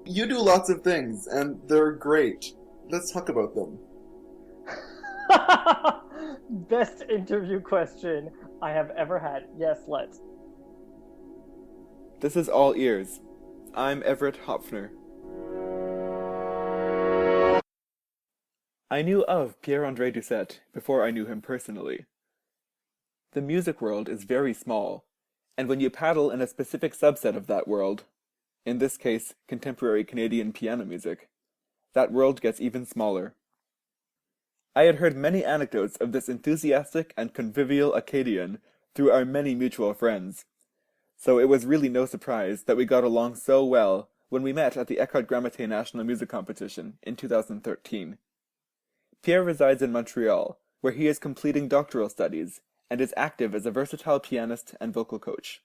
You do lots of things, and they're great. Let's talk about them. Best interview question I have ever had. Yes, let's. This is All Ears. I'm Everett Hopfner. I knew of Pierre-André Doucet before I knew him personally. The music world is very small, and when you paddle in a specific subset of that world, in this case contemporary Canadian piano music, that world gets even smaller. I had heard many anecdotes of this enthusiastic and convivial Acadian through our many mutual friends, so it was really no surprise that we got along so well when we met at the Eckhart Grammaté National Music Competition in 2013. Pierre resides in Montreal, where he is completing doctoral studies and is active as a versatile pianist and vocal coach.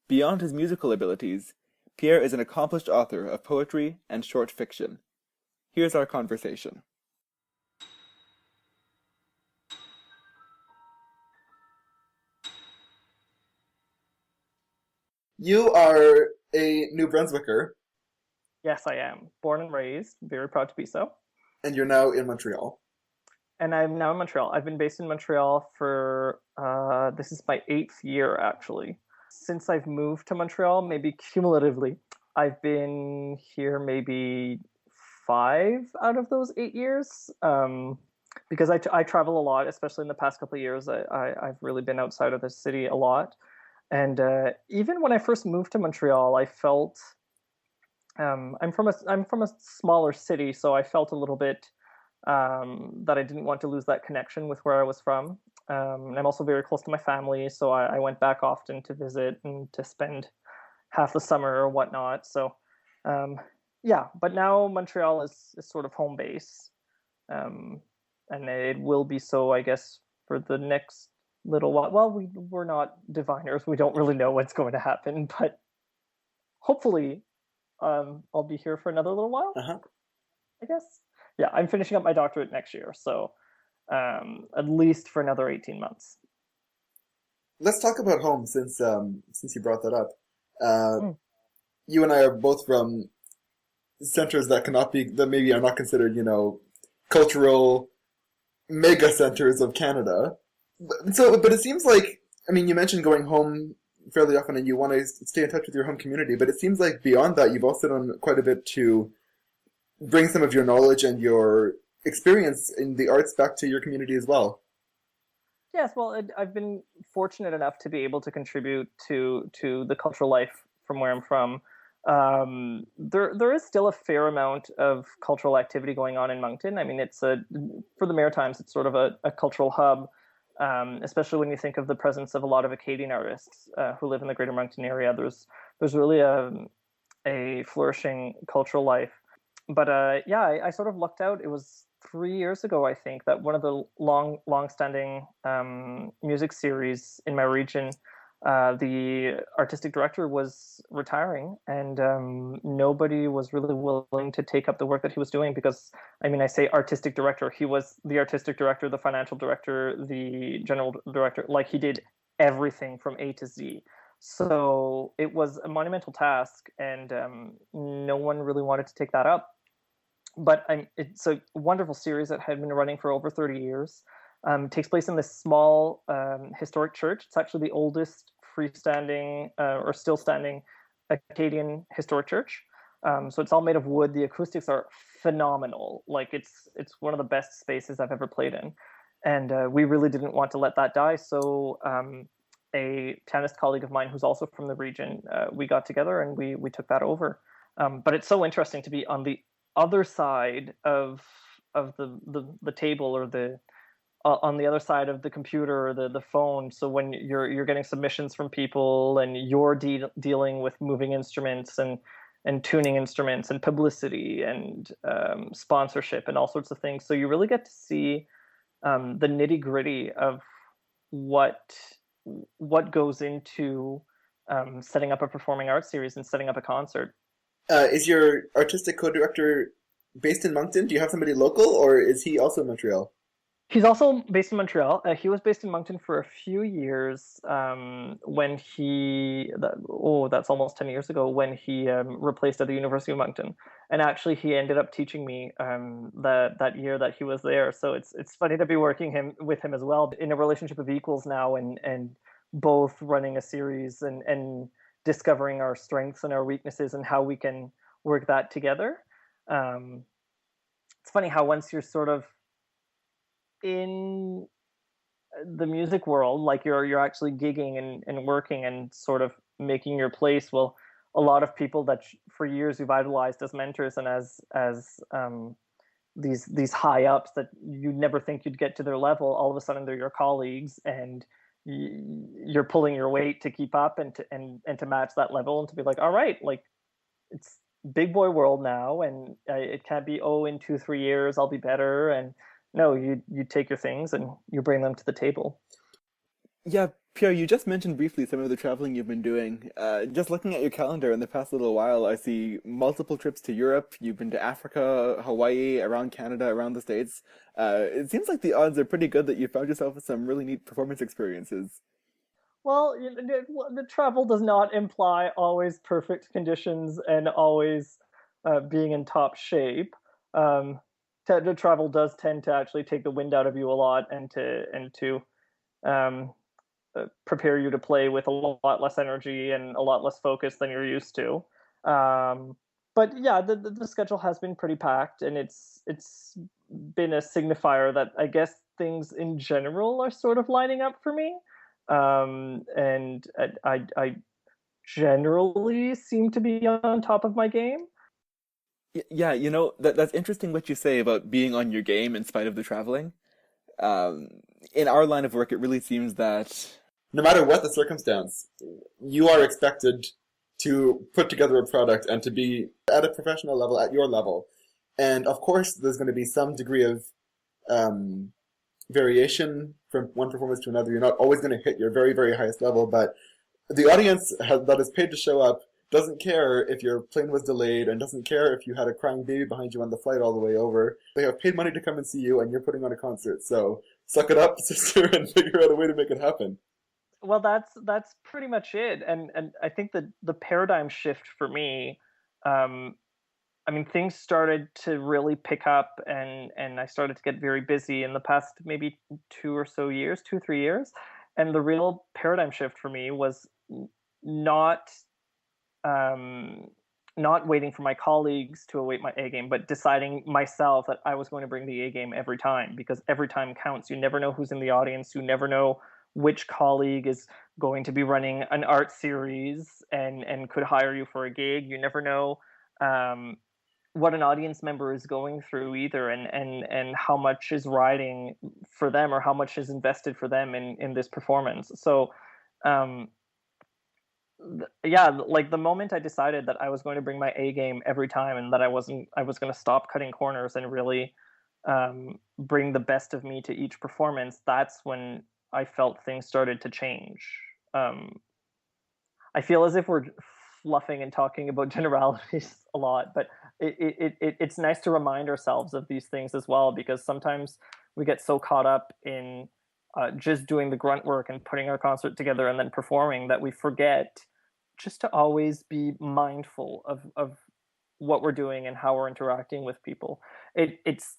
Beyond his musical abilities, Pierre is an accomplished author of poetry and short fiction. Here's our conversation. You are a New Brunswicker, Yes, I am. Born and raised, very proud to be so. and you're now in Montreal. And I'm now in Montreal. I've been based in Montreal for this is my 8th year actually. Since I've moved to Montreal, maybe cumulatively, I've been here maybe 5 out of those 8 years. Because I travel a lot, especially in the past couple of years. I've really been outside of the city a lot. And even when I first moved to Montreal, I felt I'm from a smaller city, so I felt a little bit that I didn't want to lose that connection with where I was from. And I'm also very close to my family, so I went back often to visit and to spend half the summer or whatnot. So yeah, but now Montreal is sort of home base, um, and it will be so, I guess, for the next little while. Well, we're not diviners; we don't really know what's going to happen, but hopefully, I'll be here for another little while, Uh-huh. I guess. Yeah, I'm finishing up my doctorate next year, so at least for another 18 months. Let's talk about home since you brought that up. Uh, Mm. you and I are both from centers that maybe are not considered, cultural mega centers of Canada. But it seems like, I mean, you mentioned going home fairly often and you want to stay in touch with your home community, but it seems like beyond that, you've also done quite a bit to bring some of your knowledge and your experience in the arts back to your community as well. Yes, well, I've been fortunate enough to be able to contribute to the cultural life from where I'm from. There is still a fair amount of cultural activity going on in Moncton. I mean, for the Maritimes, it's sort of a cultural hub, especially when you think of the presence of a lot of Acadian artists who live in the Greater Moncton area. There's really a flourishing cultural life. But yeah, I sort of lucked out. It was 3 years ago, I think, that one of the long-standing music series in my region, the artistic director was retiring, and nobody was really willing to take up the work that he was doing because, I mean, I say artistic director. He was the artistic director, the financial director, the general director. Like, he did everything from A to Z. So it was a monumental task, and no one really wanted to take that up. But it's a wonderful series that had been running for over 30 years. It takes place in this small historic church. It's actually the oldest freestanding or still standing Acadian historic church. So it's all made of wood. The acoustics are phenomenal. Like, it's one of the best spaces I've ever played in. And we really didn't want to let that die. So a pianist colleague of mine who's also from the region, we got together and we took that over. But it's so interesting to be on the other side of the table, or the on the other side of the computer or the phone. So when you're getting submissions from people, and you're dealing with moving instruments and tuning instruments and publicity and sponsorship and all sorts of things. So you really get to see the nitty gritty of what goes into setting up a performing arts series and setting up a concert. Is your artistic co-director based in Moncton? Do you have somebody local, or is he also in Montreal? He's also based in Montreal. He was based in Moncton for a few years when that's almost 10 years ago, when he replaced at the University of Moncton. And actually, he ended up teaching me that year that he was there. So it's funny to be working with him as well in a relationship of equals now, and both running a series and discovering our strengths and our weaknesses and how we can work that together. It's funny how once you're sort of in the music world, like you're actually gigging and working and sort of making your place. Well, a lot of people that for years you've idolized as mentors and as these high ups that you never think you'd get to their level, all of a sudden they're your colleagues, and you're pulling your weight to keep up and to match that level, and to be like, all right, like it's big boy world now, and it can't be, oh, in 2-3 years I'll be better. And no, you take your things and you bring them to the table. Yeah, Pierre, you just mentioned briefly some of the traveling you've been doing. Just looking at your calendar in the past little while, I see multiple trips to Europe. You've been to Africa, Hawaii, around Canada, around the States. It seems like the odds are pretty good that you found yourself with some really neat performance experiences. Well, the travel does not imply always perfect conditions and always being in top shape. Um, the travel does tend to actually take the wind out of you a lot, and to um, prepare you to play with a lot less energy and a lot less focus than you're used to. Um, but yeah, the schedule has been pretty packed, and it's been a signifier that I guess things in general are sort of lining up for me. And I generally seem to be on top of my game. Yeah, that's interesting what you say about being on your game in spite of the traveling. Um, in our line of work, it really seems that No matter what the circumstance, you are expected to put together a product and to be at a professional level, at your level. And of course, there's going to be some degree of um, variation from one performance to another. You're not always going to hit your very, very highest level, but the audience that is paid to show up doesn't care if your plane was delayed and doesn't care if you had a crying baby behind you on the flight all the way over. They have paid money to come and see you, and you're putting on a concert. So suck it up, sister, and figure out a way to make it happen. Well, that's pretty much it. And I think that the paradigm shift for me, um, I mean, things started to really pick up, and I started to get very busy in the past maybe 2 or so years, 2-3 years. And the real paradigm shift for me was not um, not waiting for my colleagues to await my A game, but deciding myself that I was going to bring the A game every time, because every time counts. You never know who's in the audience. You never know which colleague is going to be running an art series and could hire you for a gig. You never know um, what an audience member is going through either, and how much is riding for them, or how much is invested for them in this performance. So um, yeah, like the moment I decided that I was going to bring my A game every time, and that I was going to stop cutting corners and really bring the best of me to each performance, that's when I felt things started to change. Um, I feel as if we're fluffing and talking about generalities a lot, but it's nice to remind ourselves of these things as well, because sometimes we get so caught up in just doing the grunt work and putting our concert together and then performing, that we forget just to always be mindful of what we're doing and how we're interacting with people. It's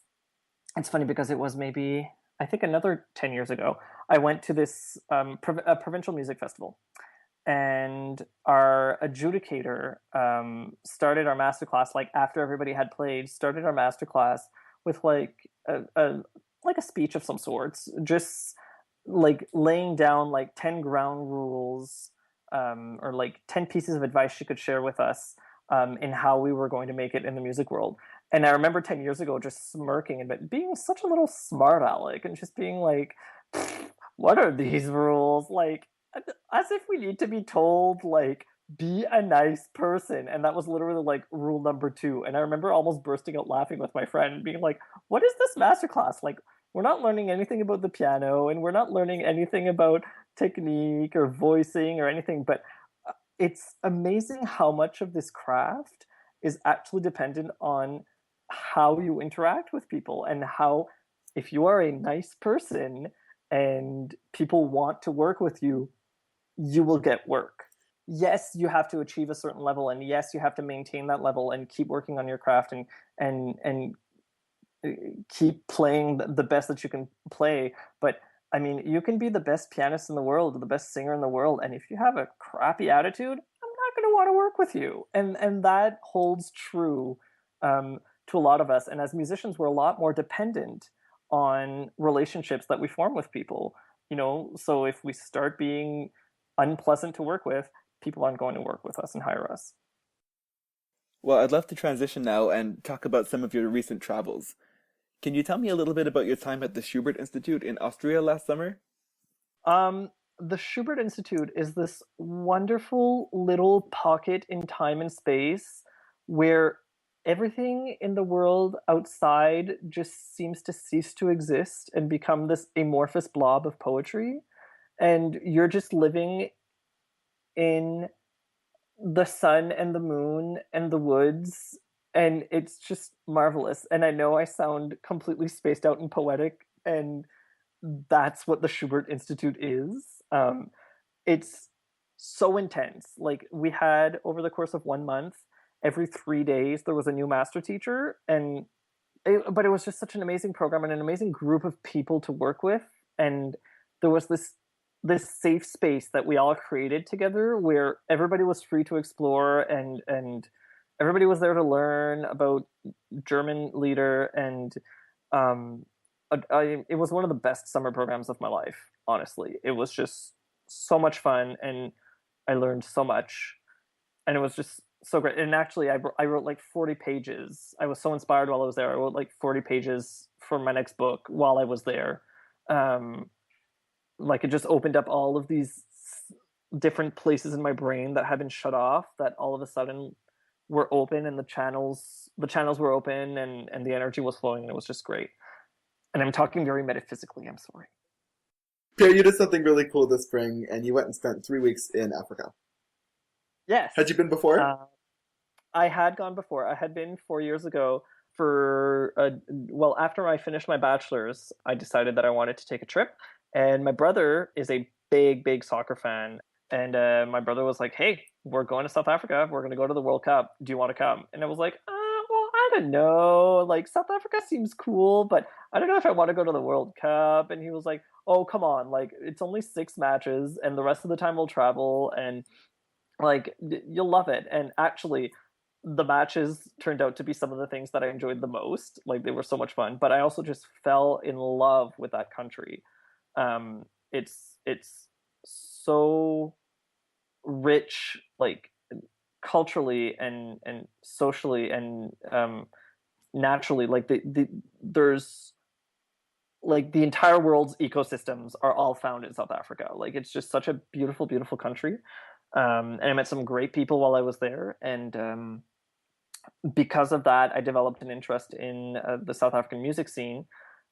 funny because it was maybe, I think, another 10 years ago, I went to this a provincial music festival, and our adjudicator started our masterclass, like after everybody had played, started our masterclass with like a speech of some sorts, just like laying down like 10 ground rules, or like 10 pieces of advice she could share with us in how we were going to make it in the music world. And I remember 10 years ago just smirking and being such a little smart aleck, and just being like, what are these rules? Like, as if we need to be told, like, be a nice person. And that was literally like rule number 2. And I remember almost bursting out laughing with my friend and being like, what is this masterclass? Like, we're not learning anything about the piano, and we're not learning anything about technique or voicing or anything. But it's amazing how much of this craft is actually dependent on how you interact with people, and how if you are a nice person and people want to work with you, you will get work. Yes, you have to achieve a certain level, and yes, you have to maintain that level and keep working on your craft and keep playing the best that you can play. But I mean, you can be the best pianist in the world, the best singer in the world, and if you have a crappy attitude, I'm not going to want to work with you. And that holds true to a lot of us. And as musicians, we're a lot more dependent on relationships that we form with people. So if we start being unpleasant to work with, people aren't going to work with us and hire us. Well, I'd love to transition now and talk about some of your recent travels. Can you tell me a little bit about your time at the Schubert Institute in Austria last summer? The Schubert Institute is this wonderful little pocket in time and space where everything in the world outside just seems to cease to exist and become this amorphous blob of poetry. And you're just living in the sun and the moon and the woods, and it's just marvelous. And I know I sound completely spaced out and poetic, and that's what the Schubert Institute is. It's so intense. Like, we had, over the course of 1 month, every 3 days there was a new master teacher, but it was just such an amazing program and an amazing group of people to work with. And there was this safe space that we all created together where everybody was free to explore, and everybody was there to learn about German lieder. And it was one of the best summer programs of my life, honestly. It was just so much fun, and I learned so much, and it was just so great. And actually, I wrote like 40 pages. I was so inspired while I was there. I wrote like 40 pages for my next book while I was there. Like, it just opened up all of these different places in my brain that had been shut off, that all of a sudden were open, and the channels were open, and the energy was flowing, and it was just great. And I'm talking very metaphysically, I'm sorry. Pierre, you did something really cool this spring, and you went and spent 3 weeks in Africa. Yes. Had you been before? I had gone before. I had been 4 years ago after I finished my bachelor's, I decided that I wanted to take a trip. And my brother is a big, big soccer fan. And my brother was like, hey, we're going to South Africa. We're going to go to the World Cup. Do you want to come? And I was like, well, I don't know. Like, South Africa seems cool, but I don't know if I want to go to the World Cup. And he was like, oh, come on. Like, it's only 6 matches, and the rest of the time we'll travel, and like, you'll love it. And actually, the matches turned out to be some of the things that I enjoyed the most. Like, they were so much fun. But I also just fell in love with that country. It's so rich, like, culturally and socially and naturally. Like, there's, like, the entire world's ecosystems are all found in South Africa. Like, it's just such a beautiful, beautiful country. And I met some great people while I was there, and because of that, I developed an interest in the South African music scene,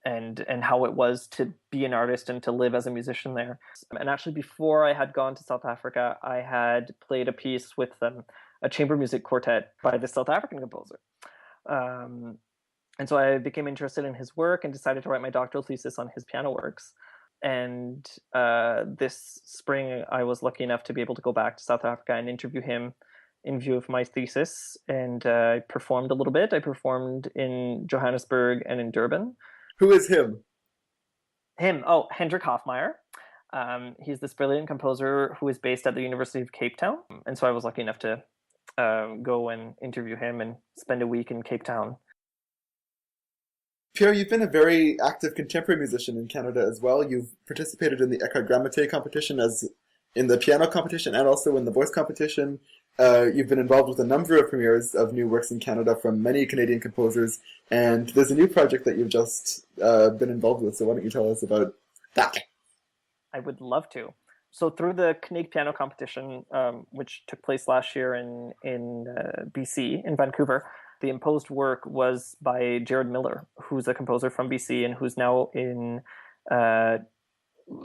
and how it was to be an artist and to live as a musician there. And actually, before I had gone to South Africa, I had played a piece with a chamber music quartet by this South African composer. And so I became interested in his work and decided to write my doctoral thesis on his piano works. And this spring, I was lucky enough to be able to go back to South Africa and interview him in view of my thesis. And I performed a little bit. I performed in Johannesburg and in Durban. Who is him? Oh, Hendrik Hofmeyer. He's this brilliant composer who is based at the University of Cape Town. And so I was lucky enough to go and interview him and spend a week in Cape Town. Pierre, you've been a very active contemporary musician in Canada as well. You've participated in the Eckhart Grammaté competition, as in the piano competition, and also in the voice competition. You've been involved with a number of premieres of new works in Canada from many Canadian composers, and there's a new project that you've just been involved with, so why don't you tell us about that? I would love to. So through the Canadian Piano Competition, which took place last year in BC, in Vancouver, the imposed work was by Jared Miller, who's a composer from BC and who's now in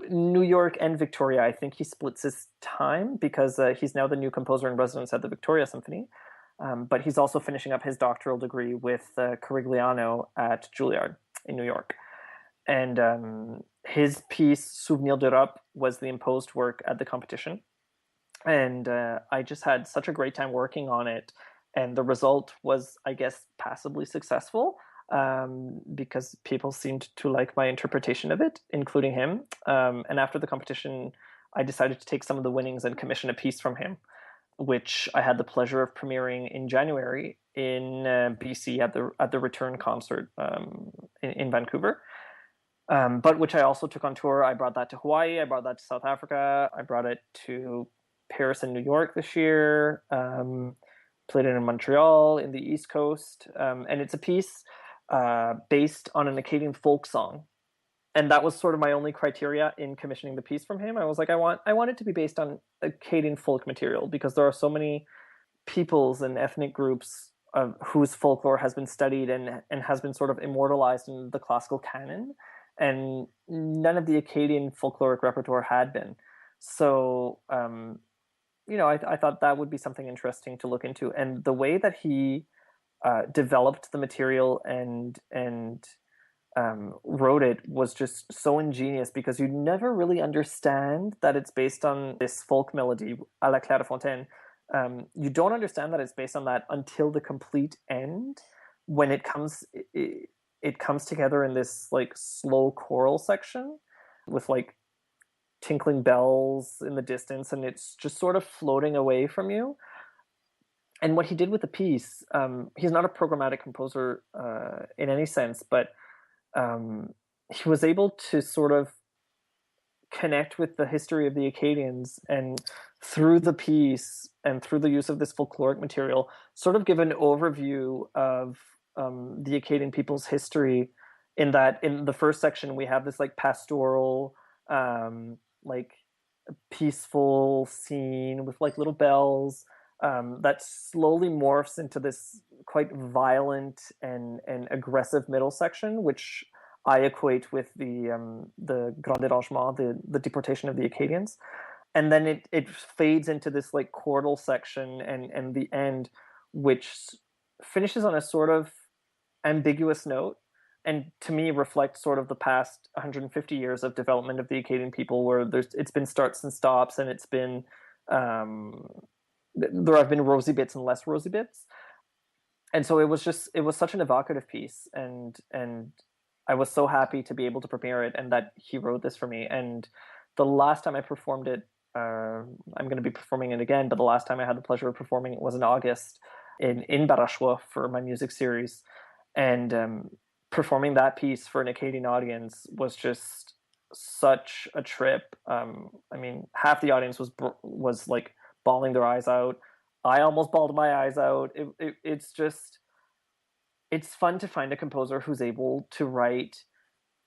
New York and Victoria. I think he splits his time because he's now the new composer in residence at the Victoria Symphony. But he's also finishing up his doctoral degree with Carigliano at Juilliard in New York. And his piece Souvenir d'Europe was the imposed work at the competition, and I just had such a great time working on it. And the result was, I guess, passably successful, because people seemed to like my interpretation of it, including him. And after the competition, I decided to take some of the winnings and commission a piece from him, which I had the pleasure of premiering in January in BC at the Return concert in Vancouver. But which I also took on tour. I brought that to Hawaii. I brought that to South Africa. I brought it to Paris and New York this year. Played it in Montreal, in the East Coast. And it's a piece based on an Acadian folk song. And that was sort of my only criteria in commissioning the piece from him. I was like, I want it to be based on Acadian folk material, because there are so many peoples and ethnic groups whose folklore has been studied and has been sort of immortalized in the classical canon, and none of the Acadian folkloric repertoire had been. So, I thought that would be something interesting to look into. And the way that he developed the material and wrote it was just so ingenious, because you never really understand that it's based on this folk melody, à la Clairefontaine. You don't understand that it's based on that until the complete end, when it comes together in this like slow choral section with like tinkling bells in the distance, and it's just sort of floating away from you. And what he did with the piece, he's not a programmatic composer in any sense, but he was able to sort of connect with the history of the Acadians, and through the piece and through the use of this folkloric material, sort of give an overview of the Acadian people's history. In that, in the first section, we have this like pastoral, like peaceful scene with like little bells, that slowly morphs into this quite violent and aggressive middle section, which I equate with the Grand Dérangement, the deportation of the Acadians. And then it fades into this like chordal section and the end, which finishes on a sort of ambiguous note, and to me reflects sort of the past 150 years of development of the Acadian people, where it's been starts and stops, and it's been there have been rosy bits and less rosy bits. And so it was such an evocative piece, and I was so happy to be able to premiere it, and that he wrote this for me. And the last time I performed it, I'm going to be performing it again, but the last time I had the pleasure of performing it was in August in Barachois for my music series. And performing that piece for an Acadian audience was just such a trip. I mean, half the audience was like bawling their eyes out. I almost bawled my eyes out. It's fun to find a composer who's able to write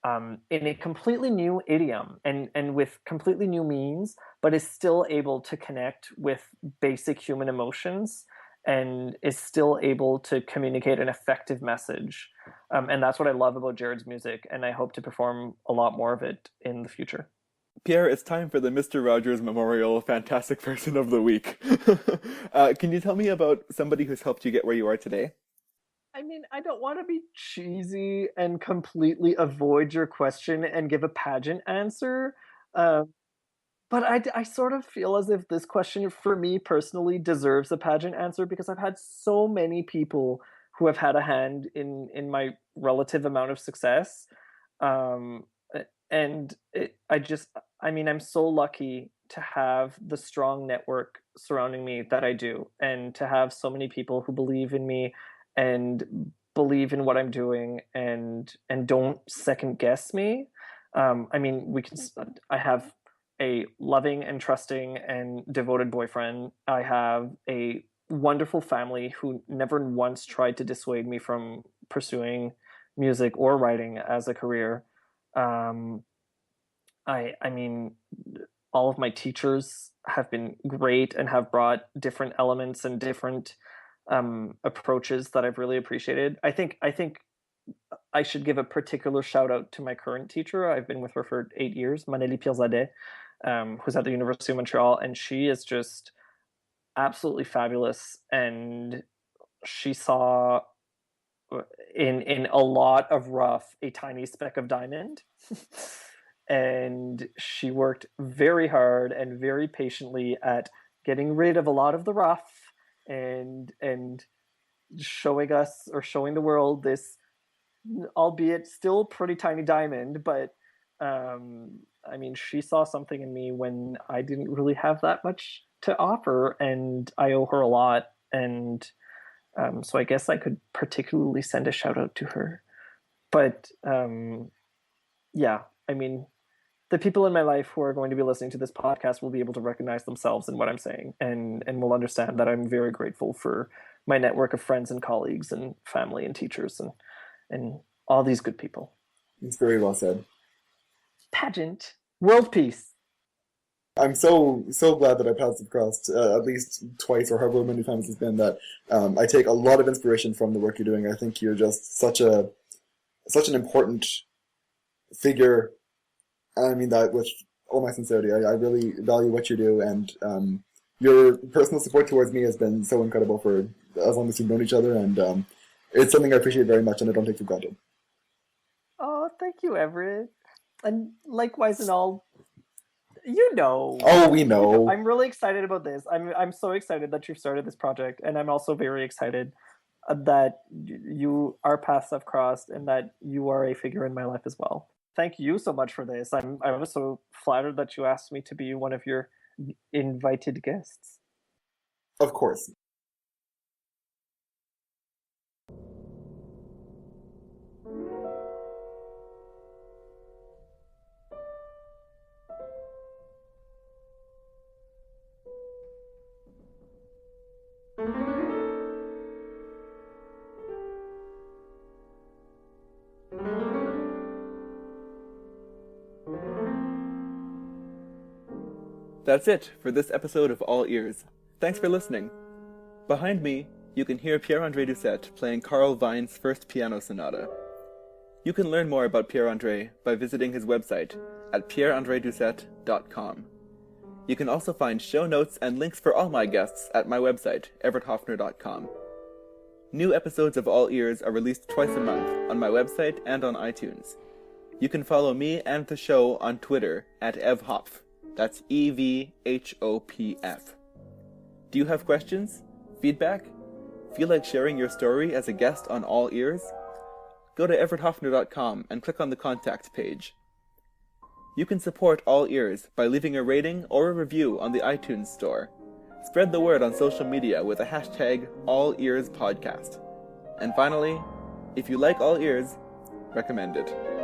in a completely new idiom and with completely new means, but is still able to connect with basic human emotions, and is still able to communicate an effective message. And that's what I love about Jared's music, and I hope to perform a lot more of it in the future. Pierre, it's time for the Mr. Rogers Memorial Fantastic Person of the Week. Can you tell me about somebody who's helped you get where you are today? I mean, I don't want to be cheesy and completely avoid your question and give a pageant answer. But I sort of feel as if this question, for me personally, deserves a pageant answer, because I've had so many people who have had a hand in my relative amount of success. Um, and I mean, I'm so lucky to have the strong network surrounding me that I do, and to have so many people who believe in me and believe in what I'm doing, and don't second guess me. I mean, I have a loving and trusting and devoted boyfriend. I have a wonderful family who never once tried to dissuade me from pursuing music or writing as a career. Um, I mean, all of my teachers have been great and have brought different elements and different approaches that I've really appreciated. I think I should give a particular shout out to my current teacher. I've been with her for 8 years, Maneli Pierre-André, who's at the University of Montreal, and she is just absolutely fabulous. And she saw in a lot of rough, a tiny speck of diamond. And she worked very hard and very patiently at getting rid of a lot of the rough and showing us, or showing the world, this, albeit still pretty tiny diamond. But I mean, she saw something in me when I didn't really have that much to offer, and I owe her a lot. And so I guess I could particularly send a shout out to her. But yeah, I mean, the people in my life who are going to be listening to this podcast will be able to recognize themselves in what I'm saying, and will understand that I'm very grateful for my network of friends and colleagues and family and teachers and all these good people. It's very well said. Pageant. World peace. I'm so glad that our paths have crossed at least twice, or however many times it's been, that I take a lot of inspiration from the work you're doing. I think you're just such an important figure. I mean that with all my sincerity. I really value what you do, and your personal support towards me has been so incredible for as long as we've known each other, and it's something I appreciate very much and I don't take for granted. Oh, thank you, Everett. And likewise in all, you know. Oh, we know. I'm really excited about this. I'm so excited that you've started this project, and I'm also very excited that our paths have crossed and that you are a figure in my life as well. Thank you so much for this. I was so flattered that you asked me to be one of your invited guests. Of course. That's it for this episode of All Ears. Thanks for listening. Behind me, you can hear Pierre-André Doucet playing Carl Wein's first piano sonata. You can learn more about Pierre-André by visiting his website at pierreandredoucet.com. You can also find show notes and links for all my guests at my website, everetthopfner.com. New episodes of All Ears are released twice a month on my website and on iTunes. You can follow me and the show on Twitter at evhopf. That's EVHOPF. Do you have questions? Feedback? Feel like sharing your story as a guest on All Ears? Go to everetthopfner.com and click on the contact page. You can support All Ears by leaving a rating or a review on the iTunes store. Spread the word on social media with a hashtag AllEarsPodcast. And finally, if you like All Ears, recommend it.